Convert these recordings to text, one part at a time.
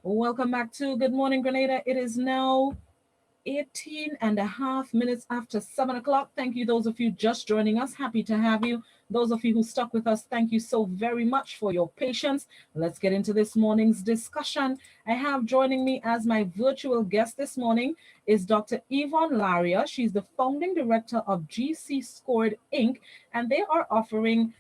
Welcome back to Good Morning Grenada. It is now 18 and a half minutes after 7 o'clock. Thank you, those of you just joining us. Happy to have you. Those of you who stuck with us, thank you so very much for your patience. Let's get into this morning's discussion. I have joining me as my virtual guest this morning is Dr. Yvonne Laria. She's the founding director of Gcscored Inc., and they are offering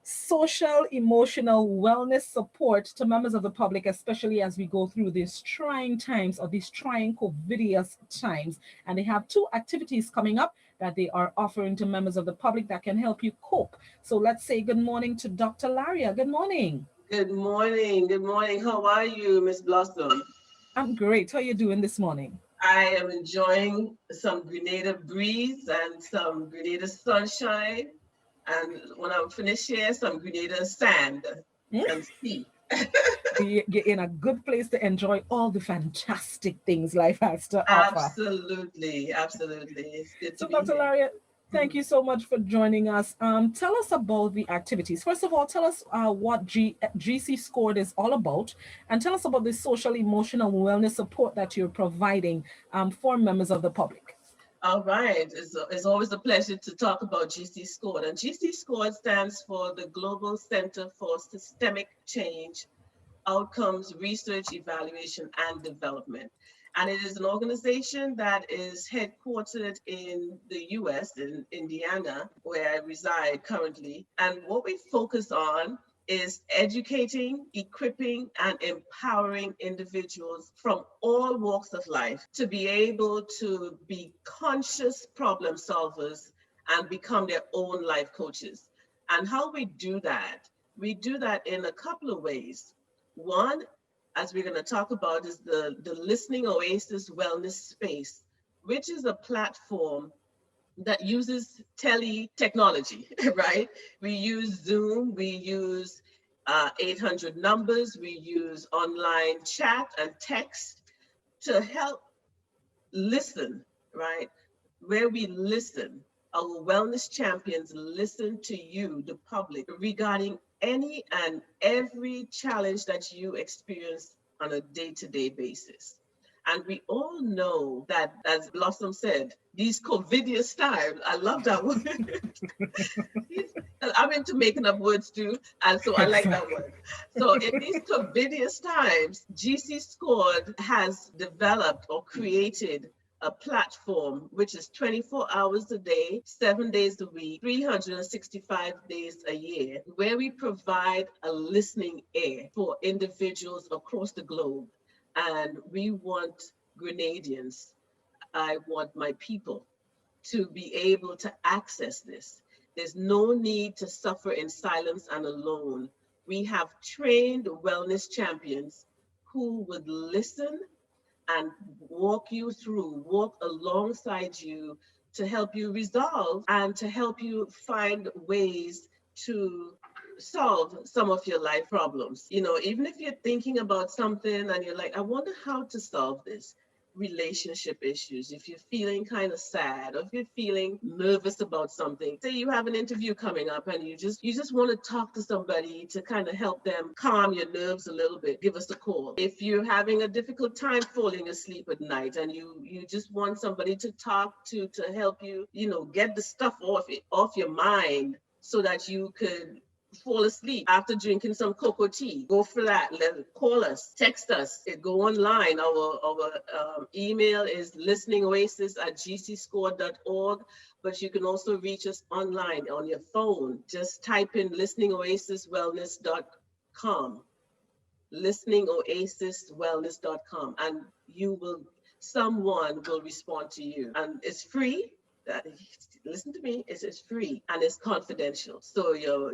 social emotional wellness support to members of the public, especially as we go through these trying times or these trying covidious times. And they have two activities coming up that they are offering to members of the public that can help you cope. So let's say good morning to Dr. Laria. Good morning. Good morning. Good morning. How are you, Miss Blossom? I'm great. How are you doing this morning? I am enjoying some Grenada breeze and some Grenada sunshine. And when I'm finished here, some Grenada sand and sea. You're in a good place to enjoy all the fantastic things life has to offer. Absolutely. Absolutely. It's good to So, be Dr. here. Laria, thank Mhm. you so much for joining us. Tell us about the activities. First of all, tell us what GC Scored is all about, and tell us about the social emotional wellness support that you're providing for members of the public. All right. It's always a pleasure to talk about GC Scored. And GC Scored stands for the Global Center for Systemic Change Outcomes Research, Evaluation, and Development. And it is an organization that is headquartered in the US, in Indiana, where I reside currently. And what we focus on is educating, equipping, and empowering individuals from all walks of life to be able to be conscious problem solvers and become their own life coaches. And how we do that in a couple of ways. One, as we're going to talk about, is the Listening Oasis Wellness Space, which is a platform that uses technology, right? We use Zoom, we use 800 numbers, we use online chat and text to help listen, right? Where we listen, our wellness champions listen to you, the public, regarding any and every challenge that you experience on a day-to-day basis. And we all know that, as Blossom said, these COVIDious times, I love that word. I'm into making up words too, and so I like that word. So in these COVIDious times, GC Scored has developed or created a platform which is 24 hours a day, 7 days a week, 365 days a year, where we provide a listening ear for individuals across the globe. And we want Grenadians, I want my people to be able to access this. There's no need to suffer in silence and alone. We have trained wellness champions who would listen and walk alongside you to help you resolve and to help you find ways to solve some of your life problems. You know, even if you're thinking about something and you're like, I wonder how to solve this, relationship issues, if you're feeling kind of sad or if you're feeling nervous about something, say you have an interview coming up and you just want to talk to somebody to kind of help them calm your nerves a little bit, give us a call. If you're having a difficult time falling asleep at night and you just want somebody to talk to help you, you know, get the stuff off your mind so that you could fall asleep after drinking some cocoa tea, go for that. Call us, text us, go online. Our email is listeningoasis@gcscore.org, but you can also reach us online on your phone. Just type in listeningoasiswellness.com, listeningoasiswellness.com, and someone will respond to you. And it's free. That, listen to me, it's free and it's confidential. So your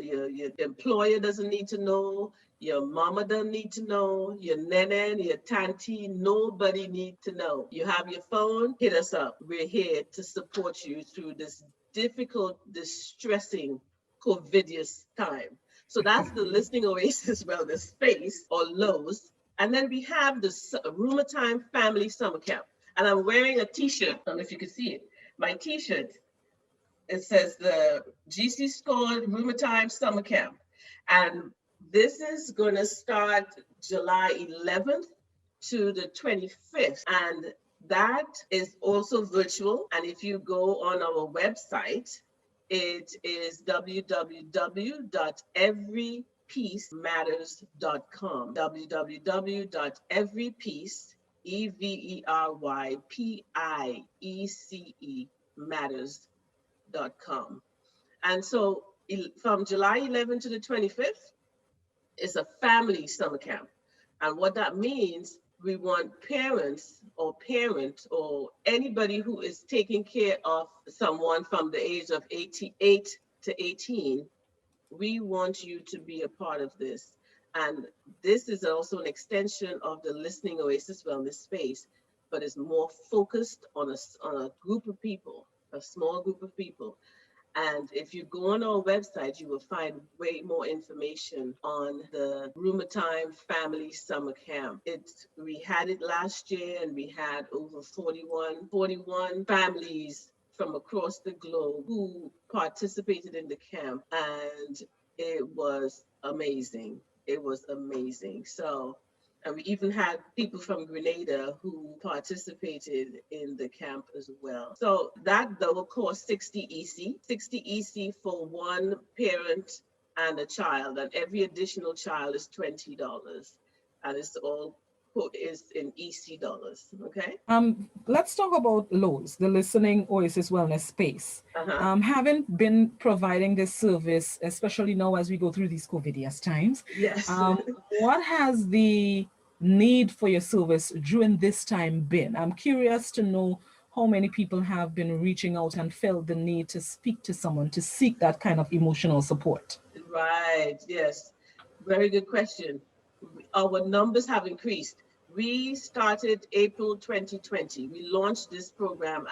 employer doesn't need to know, your mama doesn't need to know, your nene, your tanty, nobody need to know. You have your phone, hit us up. We're here to support you through this difficult, distressing, COVIDious time. So that's the Listening Oasis Wellness Space, or LOWS. And then we have the RUMERTIME Family Summer Camp. And I'm wearing a t-shirt, I don't know if you can see it. My t-shirt, it says the GC Scored RUMERTIME Summer Camp. And this is going to start July 11th to the 25th. And that is also virtual. And if you go on our website, it is www.everypeacematters.com. www.everypiece matters.com. And so from July 11th to the 25th, it's a family summer camp. And what that means, we want parents or parent or anybody who is taking care of someone from the age of 88 to 18. We want you to be a part of this. And this is also an extension of the Listening Oasis Wellness Space, but it's more focused on a group of people, a small group of people. And if you go on our website, you will find way more information on the RUMERTIME Family Summer Camp. We had it last year, and we had over 41 families from across the globe who participated in the camp, and it was amazing. It was amazing. So, and we even had people from Grenada who participated in the camp as well. So that will cost 60 EC for one parent and a child, and every additional child is $20, and it's all is in EC dollars. Okay. Let's talk about LOS, the Listening Oasis Wellness Space. Having been providing this service, especially now as we go through these COVIDious times, yes. What has the need for your service during this time been? I'm curious to know how many people have been reaching out and felt the need to speak to someone, to seek that kind of emotional support. Right. Yes. Very good question. Our numbers have increased. We started April 2020. We launched this program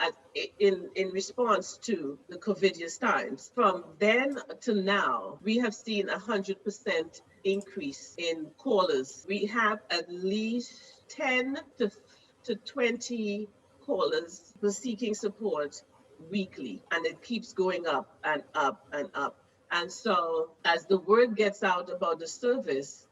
in response to the COVIDious times. From then to now, we have seen 100% increase in callers. We have at least 10 to 20 callers for seeking support weekly, and it keeps going up and up and up. And so as the word gets out about the service,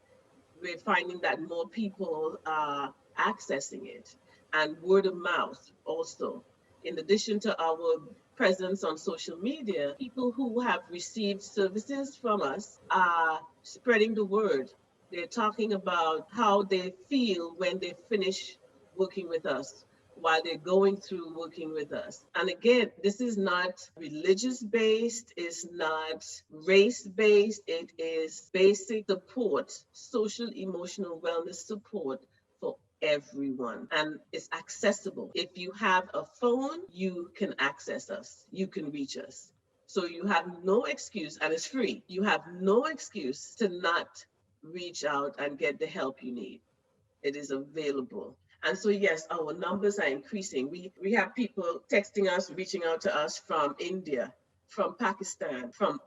we're finding that more people are accessing it, and word of mouth also. In addition to our presence on social media, people who have received services from us are spreading the word. They're talking about how they feel when they finish working with us, while they're going through working with us. And again, this is not religious based, it's not race based, it is basic support, social emotional wellness support for everyone. And it's accessible. If you have a phone, you can access us, you can reach us. So you have no excuse, and it's free. You have no excuse to not reach out and get the help you need. It is available. And so, yes, our numbers are increasing. We have people texting us, reaching out to us from India, from Pakistan, from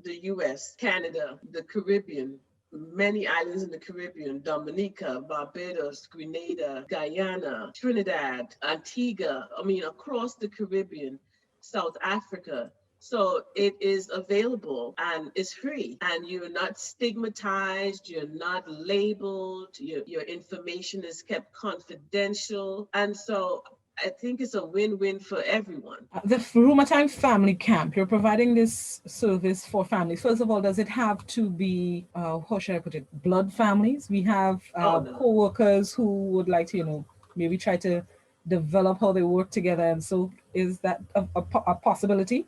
the US, Canada, the Caribbean, many islands in the Caribbean, Dominica, Barbados, Grenada, Guyana, Trinidad, Antigua, across the Caribbean, South Africa. So it is available and it's free, and you're not stigmatized, you're not labeled, your information is kept confidential. And so I think it's a win-win for everyone. The RUMERTIME Family Camp, you're providing this service for families. First of all, does it have to be, how should I put it, blood families? We have co-workers who would like to, maybe try to develop how they work together. And so is that a possibility?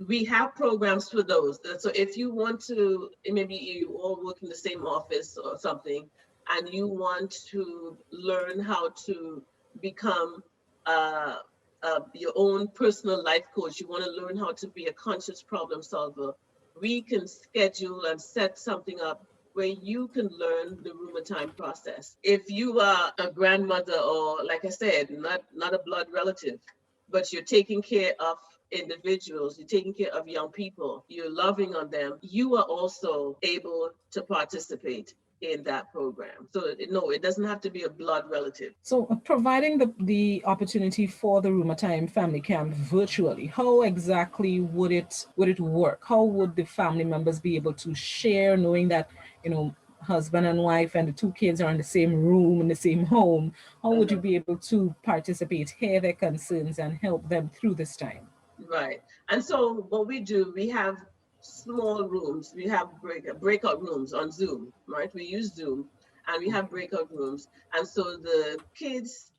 We have programs for those. So if you want to, maybe you all work in the same office or something, and you want to learn how to become your own personal life coach, you want to learn how to be a conscious problem solver, we can schedule and set something up where you can learn the RUMERTIME process. If you are a grandmother, or like I said, not a blood relative, but you're taking care of individuals, you're taking care of young people, you're loving on them, you are also able to participate in that program. So no, it doesn't have to be a blood relative. So providing the opportunity for the RUMERTIME Family Camp virtually, how exactly would it work? How would the family members be able to share, knowing that husband and wife and the two kids are in the same room, in the same home, how would you Uh-huh. be able to participate, hear their concerns, and help them through this time? Right. And so what we do, we have small rooms. We have breakout rooms on Zoom, right? We use Zoom and we have breakout rooms. And so the kids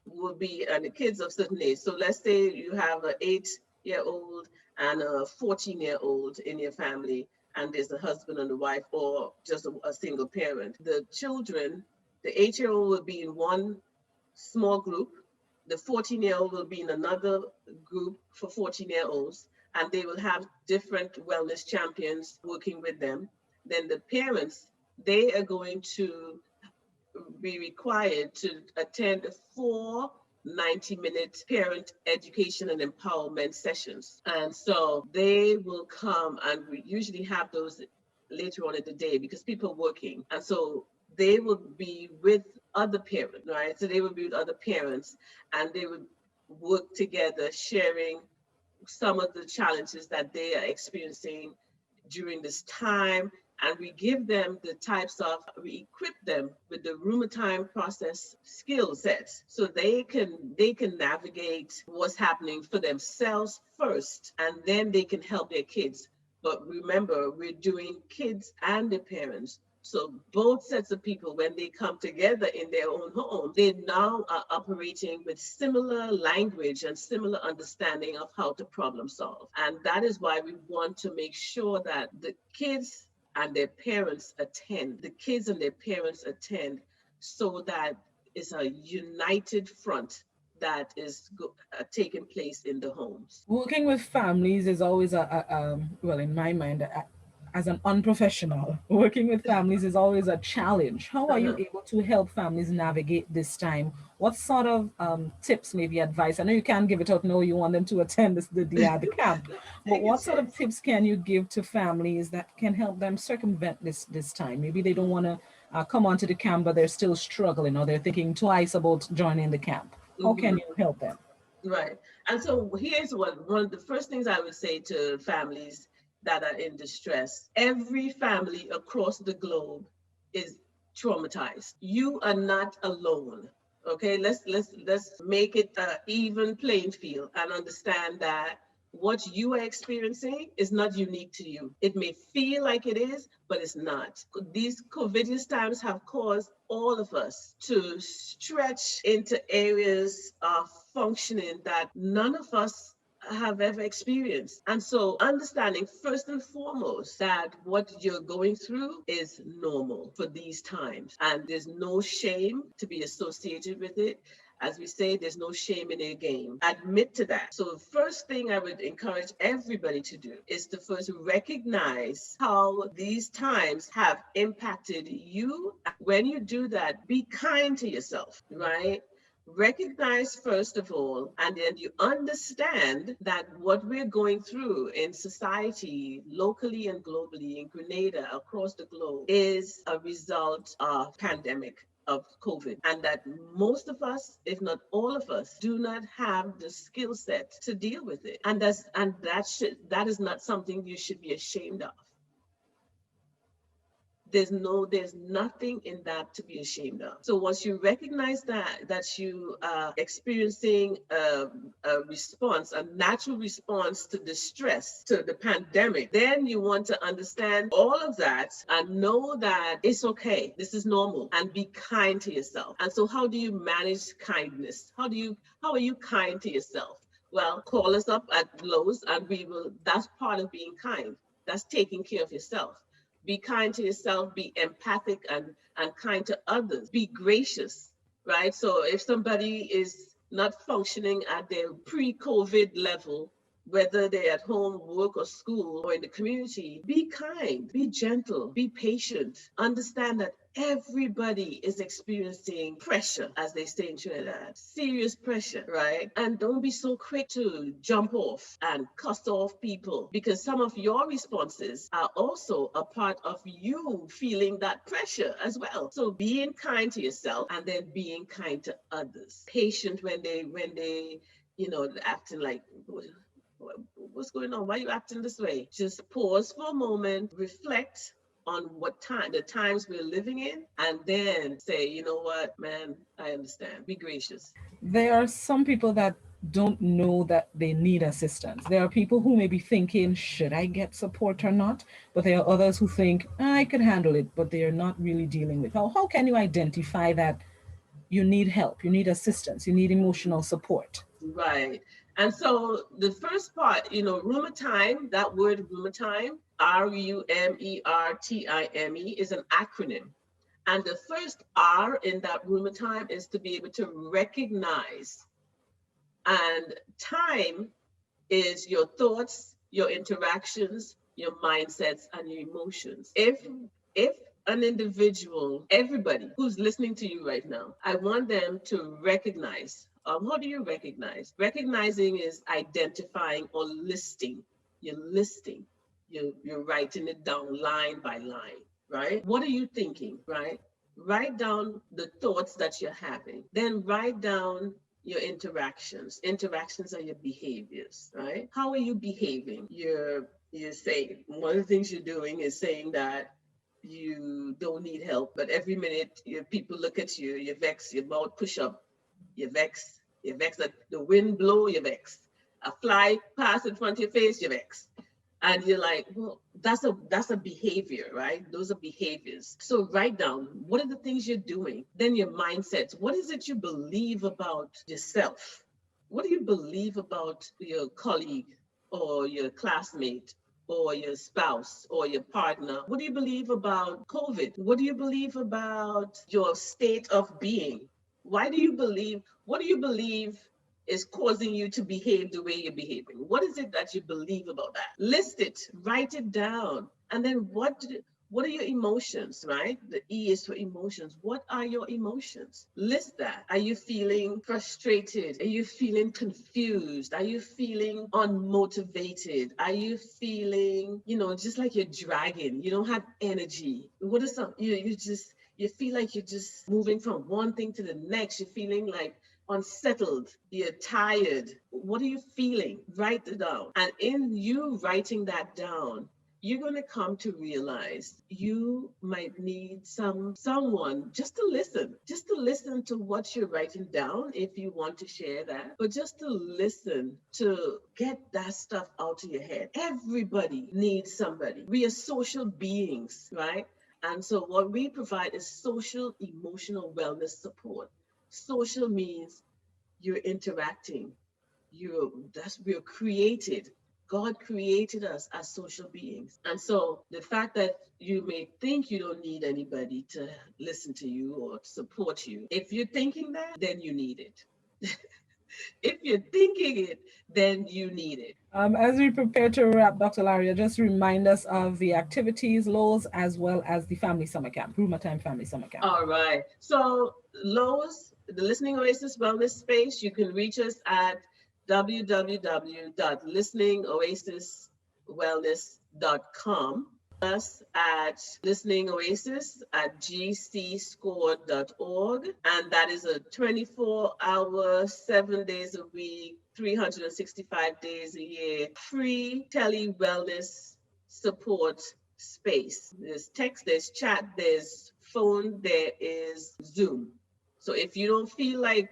will be, and the kids of certain age. So let's say you have an 8-year-old and a 14-year-old in your family, and there's a husband and a wife, or just a single parent. The children, the 8-year-old will be in one small group. The 14-year-old will be in another group for 14-year-olds, and they will have different wellness champions working with them. Then the parents, they are going to be required to attend 4 90-minute parent education and empowerment sessions. And so they will come, and we usually have those later on in the day because people are working. And so they will be with other parents, right? So they will be with other parents and they would work together, sharing some of the challenges that they are experiencing during this time, and we give them the types of, we equip them with the RUMERTIME process skill sets so they can navigate what's happening for themselves first, and then they can help their kids. But remember, we're doing kids and their parents. So both sets of people, when they come together in their own home, they now are operating with similar language and similar understanding of how to problem solve. And that is why we want to make sure that the kids and their parents attend. The kids and their parents attend so that it's a united front that is taking place in the homes. Working with families is always well, in my mind, as an unprofessional, working with families is always a challenge. How are you Uh-huh. able to help families navigate this time? What sort of tips, maybe advice? I know you can't give it out. No, you want them to attend the camp, but Take a what sort of chance. tips can you give to families that can help them circumvent this time? Maybe they don't want to come onto the camp, but they're still struggling, or they're thinking twice about joining the camp. How can Mhm. you help them? Right. And so here's what one of the first things I would say to families that are in distress. Every family across the globe is traumatized. You are not alone. Okay, let's make it an even playing field and understand that what you are experiencing is not unique to you. It may feel like it is, but it's not. These COVIDious times have caused all of us to stretch into areas of functioning that none of us have ever experienced. And so understanding first and foremost that what you're going through is normal for these times. And there's no shame to be associated with it. As we say, there's no shame in a game. Admit to that. So, the first thing I would encourage everybody to do is to first recognize how these times have impacted you. When you do that, be kind to yourself, right? Recognize first of all, and then you understand that what we're going through in society, locally and globally, in Grenada, across the globe, is a result of pandemic of COVID, and that most of us, if not all of us, do not have the skill set to deal with it, and that is not something you should be ashamed of. There's nothing in that to be ashamed of. So once you recognize that you are experiencing a response, a natural response to distress, to the pandemic, then you want to understand all of that and know that it's okay, this is normal, and be kind to yourself. And so how do you manage kindness? How are you kind to yourself? Well, call us up at Lowe's and we will, that's part of being kind. That's taking care of yourself. Be kind to yourself, be empathic and kind to others, be gracious, right? So if somebody is not functioning at their pre-COVID level, whether they're at home, work, or school, or in the community, be kind, be gentle, be patient. Understand that everybody is experiencing pressure, as they say in Trinidad, serious pressure, right? And don't be so quick to jump off and cuss off people because some of your responses are also a part of you feeling that pressure as well. So being kind to yourself and then being kind to others. Patient when they acting like, what's going on? Why are you acting this way? Just pause for a moment, reflect on the times we're living in, and then say, you know what, man, I understand. Be gracious. There are some people that don't know that they need assistance. There are people who may be thinking, should I get support or not? But there are others who think, I could handle it, but they are not really dealing with how can you identify that you need help, you need assistance, you need emotional support? Right. And so the first part, RUMERTIME, that word RUMERTIME, RUMERTIME, is an acronym. And the first R in that RUMERTIME is to be able to recognize. And time is your thoughts, your interactions, your mindsets, and your emotions. If an individual, everybody who's listening to you right now, I want them to recognize. How do you recognize? Recognizing is identifying or listing. You're listing. You're writing it down line by line, right? What are you thinking, right? Write down the thoughts that you're having. Then write down your interactions. Interactions are your behaviors, right? How are you behaving? You're saying, one of the things you're doing is saying that you don't need help, but every minute people look at you, you vex, your mouth push up, you vex, that the wind blow, you vex. A fly pass in front of your face, you vex. And you're like, well, that's a behavior, right? Those are behaviors. So write down, what are the things you're doing? Then your mindsets. What is it you believe about yourself? What do you believe about your colleague or your classmate or your spouse or your partner? What do you believe about COVID? What do you believe about your state of being? What do you believe is causing you to behave the way you're behaving? What is it that you believe about that? List it, write it down. And then what are your emotions, right? The E is for emotions. What are your emotions? List that. Are you feeling frustrated? Are you feeling confused? Are you feeling unmotivated? Are you feeling, just like you're dragging? You don't have energy. What is some, you feel like you're just moving from one thing to the next. You're feeling like unsettled, you're tired. What are you feeling? Write it down. And in you writing that down, you're going to come to realize you might need someone just to listen to what you're writing down if you want to share that, but just to listen, to get that stuff out of your head. Everybody needs somebody. We are social beings, right? And so what we provide is social emotional wellness support. Social means you're interacting. We're created. God created us as social beings. And so the fact that you may think you don't need anybody to listen to you or support you, if you're thinking that, then you need it. If you're thinking it, then you need it. As we prepare to wrap, Dr. Laria, just remind us of the activities, Lowe's, as well as the family summer camp, RUMERTIME Family Summer Camp. All right. So Lowe's, the Listening Oasis Wellness Space, you can reach us at www.listeningoasiswellness.com. Us at Listening Oasis at Gcscored.org. And that is a 24-hour, 7 days a week, 365 days a year, free tele-wellness support space. There's text, there's chat, there's phone, there is Zoom. So if you don't feel like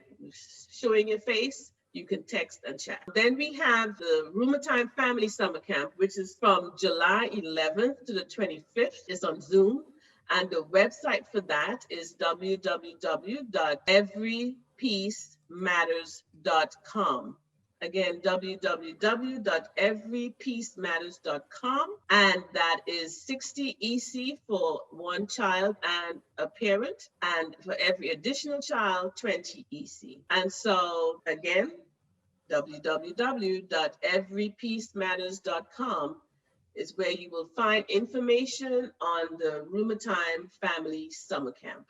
showing your face, you can text and chat. Then we have the RUMERTIME Family Summer Camp, which is from July 11th to the 25th. It's on Zoom. And the website for that is www.everypeacematters.com. Again, www.everypeacematters.com. And that is 60 EC for one child and a parent. And for every additional child, 20 EC. And so again, www.everypeacematters.com is where you will find information on the RUMERTIME Family Summer Camp.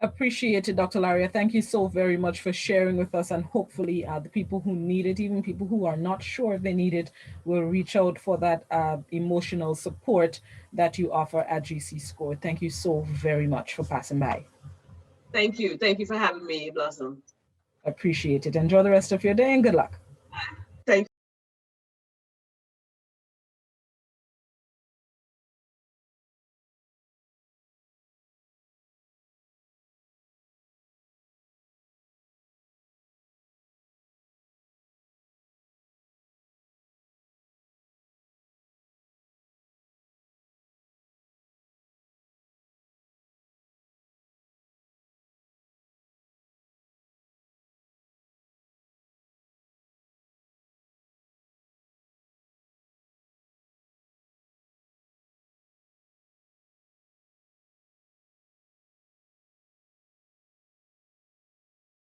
Appreciate it, Dr. Laria. Thank you so very much for sharing with us, and hopefully the people who need it, even people who are not sure if they need it, will reach out for that emotional support that you offer at Gcscored. Thank you so very much for passing by. Thank you. Thank you for having me, Blossom. Appreciate it. Enjoy the rest of your day and good luck.